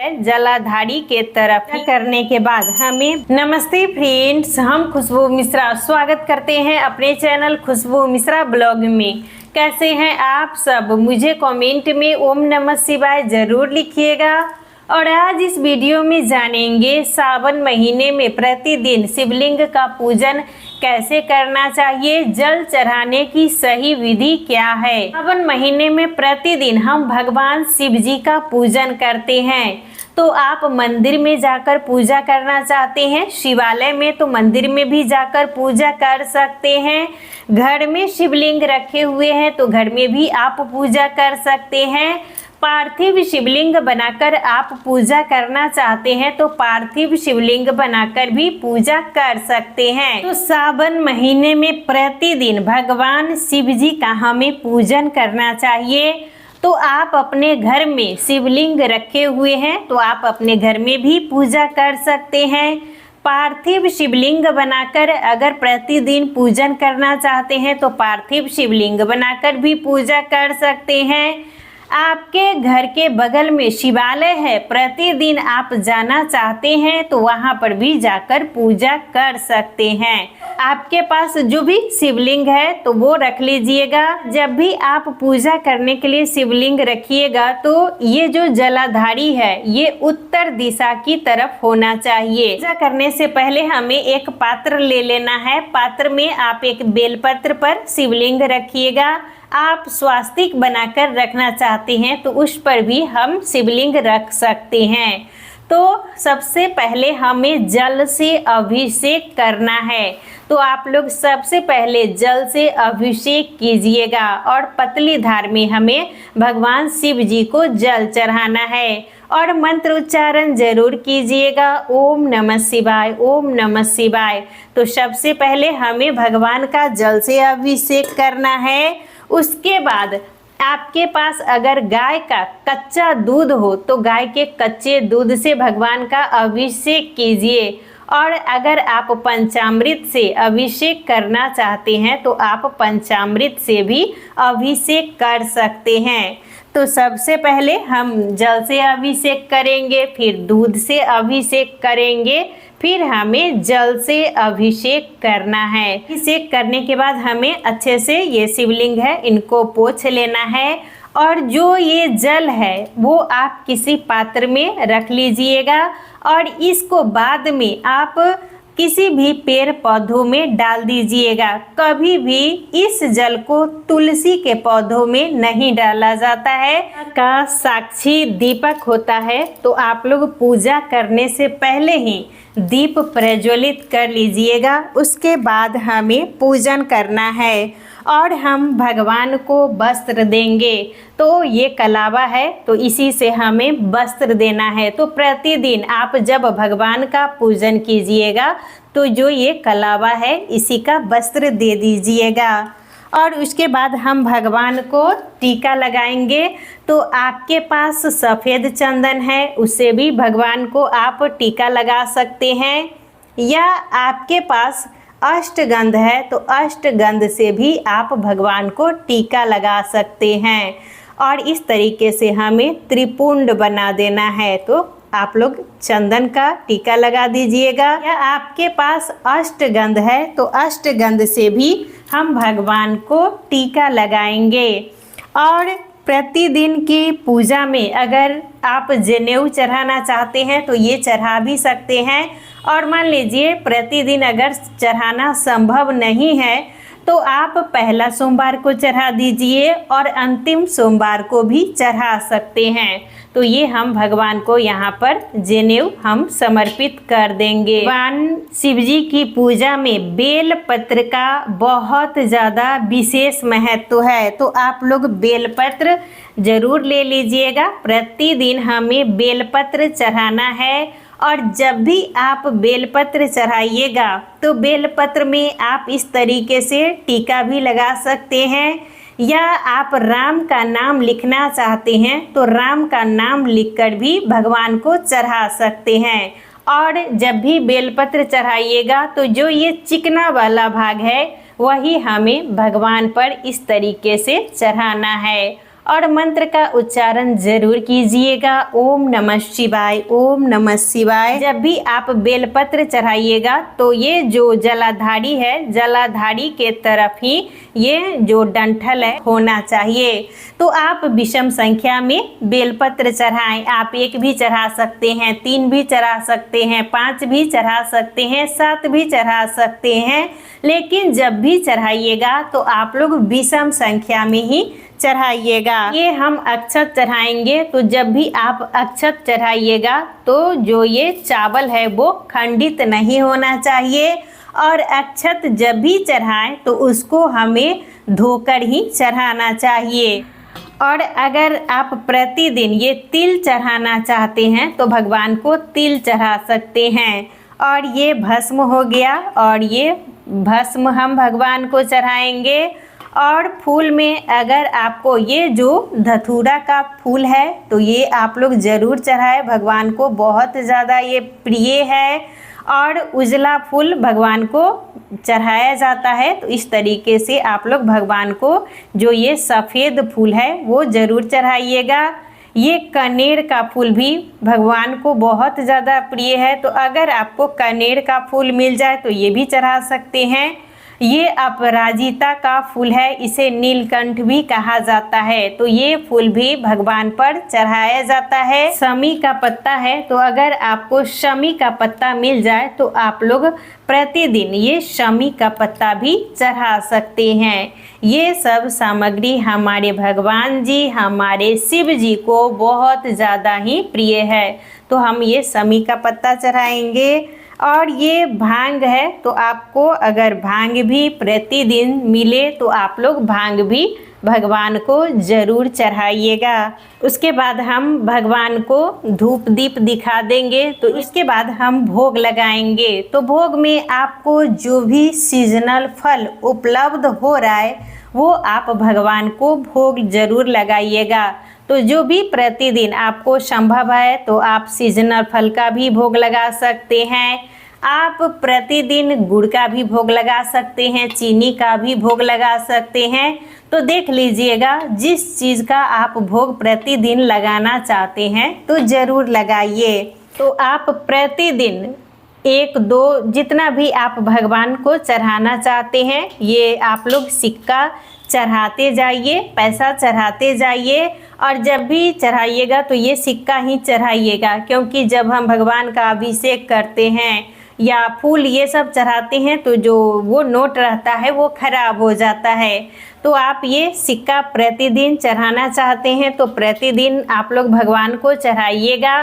है जलाधारी के तरफ करने के बाद हमें नमस्ते फ्रेंड्स, हम खुशबू मिश्रा स्वागत करते हैं अपने चैनल खुशबू मिश्रा ब्लॉग में। कैसे हैं आप सब? मुझे कमेंट में ओम नमः शिवाय जरूर लिखिएगा। और आज इस वीडियो में जानेंगे सावन महीने में प्रतिदिन शिवलिंग का पूजन कैसे करना चाहिए, जल चढ़ाने की सही विधि क्या है। सावन महीने में प्रतिदिन हम भगवान शिव जी का पूजन करते हैं। तो आप मंदिर में जाकर पूजा करना चाहते हैं, शिवालय में, तो मंदिर में भी जाकर पूजा कर सकते हैं। घर में शिवलिंग रखे हुए हैं तो घर में भी आप पूजा कर सकते हैं। पार्थिव शिवलिंग बनाकर आप पूजा करना चाहते हैं तो पार्थिव शिवलिंग बनाकर भी पूजा कर सकते हैं। तो सावन महीने में प्रतिदिन भगवान शिव जी का हमें पूजन करना चाहिए। तो आप अपने घर में शिवलिंग रखे हुए हैं तो आप अपने घर में भी पूजा कर सकते हैं। पार्थिव शिवलिंग बनाकर अगर प्रतिदिन पूजन करना चाहते हैं तो पार्थिव शिवलिंग बनाकर भी पूजा कर सकते हैं। आपके घर के बगल में शिवालय है, प्रतिदिन आप जाना चाहते हैं तो वहां पर भी जाकर पूजा कर सकते हैं। आपके पास जो भी शिवलिंग है तो वो रख लीजिएगा। जब भी आप पूजा करने के लिए शिवलिंग रखिएगा तो ये जो जलाधारी है ये उत्तर दिशा की तरफ होना चाहिए। पूजा करने से पहले हमें एक पात्र ले लेना है। पात्र में आप एक बेलपत्र पर शिवलिंग रखिएगा। आप स्वास्तिक बनाकर रखना चाहते हैं तो उस पर भी हम शिवलिंग रख सकते हैं। तो सबसे पहले हमें जल से अभिषेक करना है। तो आप लोग सबसे पहले जल से अभिषेक कीजिएगा और पतली धार में हमें भगवान शिव जी को जल चढ़ाना है और मंत्र उच्चारण जरूर कीजिएगा, ओम नमः शिवाय, ओम नमः शिवाय। तो सबसे पहले हमें भगवान का जल से अभिषेक करना है। उसके बाद आपके पास अगर गाय का कच्चा दूध हो तो गाय के कच्चे दूध से भगवान का अभिषेक कीजिए। और अगर आप पंचामृत से अभिषेक करना चाहते हैं तो आप पंचामृत से भी अभिषेक कर सकते हैं। तो सबसे पहले हम जल से अभिषेक करेंगे, फिर दूध से अभिषेक करेंगे, फिर हमें जल से अभिषेक करना है। अभिषेक करने के बाद हमें अच्छे से ये शिवलिंग है इनको पोंछ लेना है। और जो ये जल है वो आप किसी पात्र में रख लीजिएगा और इसको बाद में आप किसी भी पेड़ पौधों में डाल दीजिएगा। कभी भी इस जल को तुलसी के पौधों में नहीं डाला जाता है। का साक्षी दीपक होता है तो आप लोग पूजा करने से पहले ही दीप प्रज्वलित कर लीजिएगा। उसके बाद हमें पूजन करना है और हम भगवान को वस्त्र देंगे। तो ये कलावा है तो इसी से हमें वस्त्र देना है। तो प्रतिदिन आप जब भगवान का पूजन कीजिएगा तो जो ये कलावा है इसी का वस्त्र दे दीजिएगा। और उसके बाद हम भगवान को टीका लगाएंगे। तो आपके पास सफ़ेद चंदन है उससे भी भगवान को आप टीका लगा सकते हैं, या आपके पास अष्टगंध है तो अष्टगंध से भी आप भगवान को टीका लगा सकते हैं। और इस तरीके से हमें त्रिपुंड बना देना है। तो आप लोग चंदन का टीका लगा दीजिएगा, या आपके पास अष्टगंध है तो अष्टगंध से भी हम भगवान को टीका लगाएंगे। और प्रतिदिन की पूजा में अगर आप जनेऊ चढ़ाना चाहते हैं तो ये चढ़ा भी सकते हैं। और मान लीजिए प्रतिदिन अगर चढ़ाना संभव नहीं है तो आप पहला सोमवार को चढ़ा दीजिए और अंतिम सोमवार को भी चढ़ा सकते हैं। तो ये हम भगवान को यहाँ पर जनेऊ हम समर्पित कर देंगे। भगवान शिव जी की पूजा में बेल पत्र का बहुत ज़्यादा विशेष महत्व है। तो आप लोग बेलपत्र जरूर ले लीजिएगा। प्रतिदिन हमें बेलपत्र चढ़ाना है। और जब भी आप बेलपत्र चढ़ाइएगा तो बेलपत्र में आप इस तरीके से टीका भी लगा सकते हैं, या आप राम का नाम लिखना चाहते हैं तो राम का नाम लिखकर भी भगवान को चढ़ा सकते हैं। और जब भी बेलपत्र चढ़ाइएगा तो जो ये चिकना वाला भाग है वही हमें भगवान पर इस तरीके से चढ़ाना है। और मंत्र का उच्चारण जरूर कीजिएगा, ओम नमः शिवाय, ओम नमः शिवाय। जब भी आप बेलपत्र चढ़ाइएगा तो ये जो जलाधारी है, जलाधारी के तरफ ही ये जो डंठल है होना चाहिए। तो आप विषम संख्या में बेलपत्र चढ़ाएं। आप 1 भी चढ़ा सकते हैं, 3 भी चढ़ा सकते हैं, 5 भी चढ़ा सकते हैं, 7 भी चढ़ा सकते हैं, लेकिन जब भी चढ़ाइएगा तो आप लोग विषम संख्या में ही चढ़ाइएगा। ये हम अक्षत चढ़ाएंगे, तो जब भी आप अक्षत चढ़ाइएगा तो जो ये चावल है वो खंडित नहीं होना चाहिए। और अक्षत जब भी चढ़ाएं तो उसको हमें धोकर ही चढ़ाना चाहिए। और अगर आप प्रतिदिन ये तिल चढ़ाना चाहते हैं तो भगवान को तिल चढ़ा सकते हैं। और ये भस्म हो गया, और ये भस्म हम भगवान को चढ़ाएंगे। और फूल में अगर आपको ये जो धतूरा का फूल है तो ये आप लोग ज़रूर चढ़ाएं, भगवान को बहुत ज़्यादा ये प्रिय है। और उजला फूल भगवान को चढ़ाया जाता है, तो इस तरीके से आप लोग भगवान को जो ये सफ़ेद फूल है वो ज़रूर चढ़ाइएगा। ये कनेर का फूल भी भगवान को बहुत ज़्यादा प्रिय है, तो अगर आपको कनेर का फूल मिल जाए तो ये भी चढ़ा सकते हैं। ये अपराजिता का फूल है, इसे नीलकंठ भी कहा जाता है, तो ये फूल भी भगवान पर चढ़ाया जाता है। शमी का पत्ता है, तो अगर आपको शमी का पत्ता मिल जाए तो आप लोग प्रतिदिन ये शमी का पत्ता भी चढ़ा सकते हैं। ये सब सामग्री हमारे भगवान जी, हमारे शिव जी को बहुत ज़्यादा ही प्रिय है, तो हम ये शमी का पत्ता चढ़ाएंगे। और ये भांग है, तो आपको अगर भांग भी प्रतिदिन मिले तो आप लोग भांग भी भगवान को ज़रूर चढ़ाइएगा। उसके बाद हम भगवान को धूप दीप दिखा देंगे, तो इसके बाद हम भोग लगाएंगे। तो भोग में आपको जो भी सीजनल फल उपलब्ध हो रहा है वो आप भगवान को भोग ज़रूर लगाइएगा। तो जो भी प्रतिदिन आपको संभव है तो आप सीजनल फल का भी भोग लगा सकते हैं। आप प्रतिदिन गुड़ का भी भोग लगा सकते हैं, चीनी का भी भोग लगा सकते हैं। तो देख लीजिएगा जिस चीज़ का आप भोग प्रतिदिन लगाना चाहते हैं तो ज़रूर लगाइए। तो आप प्रतिदिन 1-2 जितना भी आप भगवान को चढ़ाना चाहते हैं ये आप लोग सिक्का चढ़ाते जाइए, पैसा चढ़ाते जाइए। और जब भी चढ़ाइएगा तो ये सिक्का ही चढ़ाइएगा, क्योंकि जब हम भगवान का अभिषेक करते हैं या फूल ये सब चढ़ाते हैं तो जो वो नोट रहता है वो खराब हो जाता है। तो आप ये सिक्का प्रतिदिन चढ़ाना चाहते हैं तो प्रतिदिन आप लोग भगवान को चढ़ाइएगा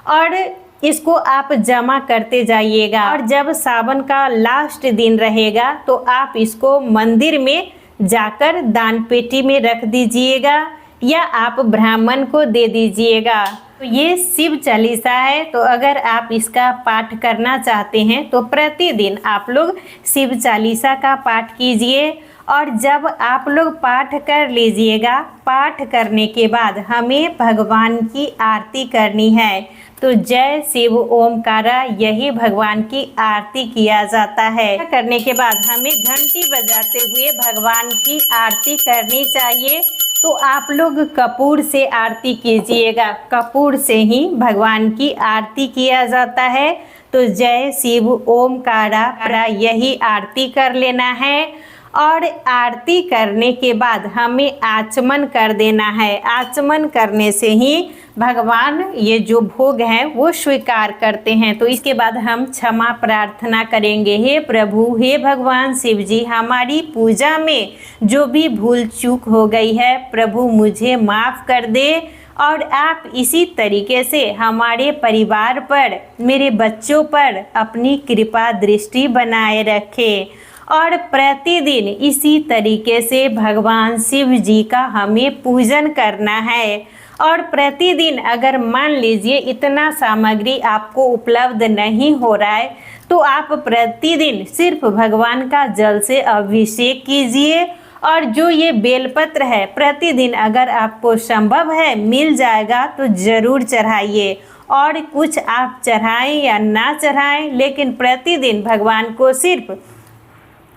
और इसको आप जमा करते जाइएगा। और जब सावन का लास्ट दिन रहेगा तो आप इसको मंदिर में जाकर दान पेटी में रख दीजिएगा या आप ब्राह्मण को दे दीजिएगा। तो ये शिव चालीसा है, तो अगर आप इसका पाठ करना चाहते हैं तो प्रतिदिन आप लोग शिव चालीसा का पाठ कीजिए। और जब आप लोग पाठ कर लीजिएगा, पाठ करने के बाद हमें भगवान की आरती करनी है। तो जय शिव ओमकारा, यही भगवान की आरती किया जाता है। करने के बाद हमें घंटी बजाते हुए भगवान की आरती करनी चाहिए। तो आप लोग कपूर से आरती कीजिएगा, कपूर से ही भगवान की आरती किया जाता है। तो जय शिव ओमकारा, यही आरती कर लेना है। और आरती करने के बाद हमें आचमन कर देना है। आचमन करने से ही भगवान ये जो भोग है वो स्वीकार करते हैं। तो इसके बाद हम क्षमा प्रार्थना करेंगे। हे प्रभु, हे भगवान शिव जी, हमारी पूजा में जो भी भूल चूक हो गई है प्रभु मुझे माफ़ कर दे। और आप इसी तरीके से हमारे परिवार पर, मेरे बच्चों पर अपनी कृपा दृष्टि बनाए रखें। और प्रतिदिन इसी तरीके से भगवान शिव जी का हमें पूजन करना है। और प्रतिदिन अगर मान लीजिए इतना सामग्री आपको उपलब्ध नहीं हो रहा है तो आप प्रतिदिन सिर्फ भगवान का जल से अभिषेक कीजिए। और जो ये बेलपत्र है प्रतिदिन अगर आपको संभव है मिल जाएगा तो ज़रूर चढ़ाइए। और कुछ आप चढ़ाएं या ना चढ़ाएं, लेकिन प्रतिदिन भगवान को सिर्फ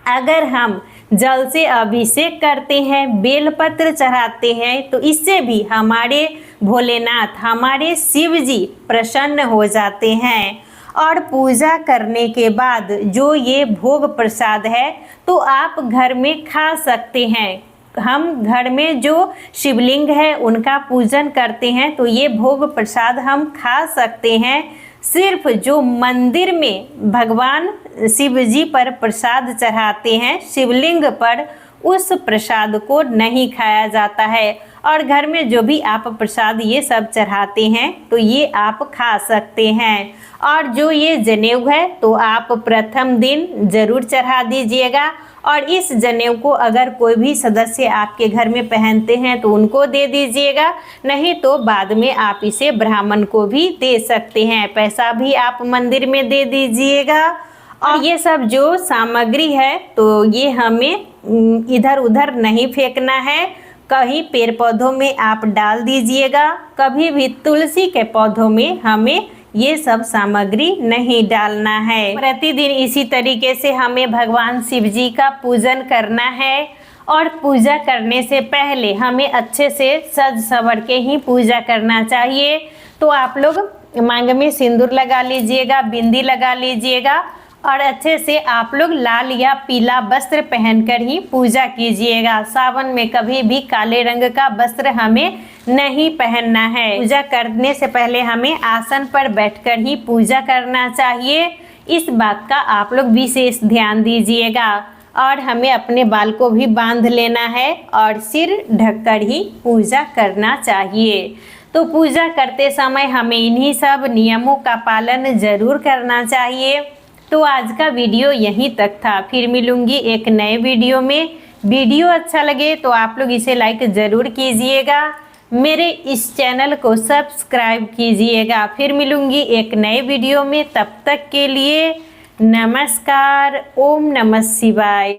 अगर हम जल से अभिषेक करते हैं, बेलपत्र चढ़ाते हैं, तो इससे भी हमारे भोलेनाथ, हमारे शिव जी प्रसन्न हो जाते हैं। और पूजा करने के बाद जो ये भोग प्रसाद है तो आप घर में खा सकते हैं। हम घर में जो शिवलिंग है उनका पूजन करते हैं तो ये भोग प्रसाद हम खा सकते हैं। सिर्फ जो मंदिर में भगवान शिव जी पर प्रसाद चढ़ाते हैं शिवलिंग पर, उस प्रसाद को नहीं खाया जाता है। और घर में जो भी आप प्रसाद ये सब चढ़ाते हैं तो ये आप खा सकते हैं। और जो ये जनेऊ है तो आप प्रथम दिन जरूर चढ़ा दीजिएगा। और इस जनेऊ को अगर कोई भी सदस्य आपके घर में पहनते हैं तो उनको दे दीजिएगा, नहीं तो बाद में आप इसे ब्राह्मण को भी दे सकते हैं। पैसा भी आप मंदिर में दे दीजिएगा। और ये सब जो सामग्री है तो ये हमें इधर उधर नहीं फेंकना है, कहीं पेड़ पौधों में आप डाल दीजिएगा। कभी भी तुलसी के पौधों में हमें ये सब सामग्री नहीं डालना है। प्रतिदिन इसी तरीके से हमें भगवान शिव जी का पूजन करना है। और पूजा करने से पहले हमें अच्छे से सज संवर के ही पूजा करना चाहिए। तो आप लोग मांग में सिंदूर लगा लीजिएगा, बिंदी लगा लीजिएगा और अच्छे से आप लोग लाल या पीला वस्त्र पहनकर ही पूजा कीजिएगा। सावन में कभी भी काले रंग का वस्त्र हमें नहीं पहनना है। पूजा करने से पहले हमें आसन पर बैठकर ही पूजा करना चाहिए। इस बात का आप लोग विशेष ध्यान दीजिएगा। और हमें अपने बाल को भी बांध लेना है और सिर ढककर ही पूजा करना चाहिए। तो पूजा करते समय हमें इन्हीं सब नियमों का पालन जरूर करना चाहिए। तो आज का वीडियो यहीं तक था, फिर मिलूंगी एक नए वीडियो में। वीडियो अच्छा लगे तो आप लोग इसे लाइक ज़रूर कीजिएगा, मेरे इस चैनल को सब्सक्राइब कीजिएगा। फिर मिलूंगी एक नए वीडियो में, तब तक के लिए नमस्कार। ओम नमः शिवाय।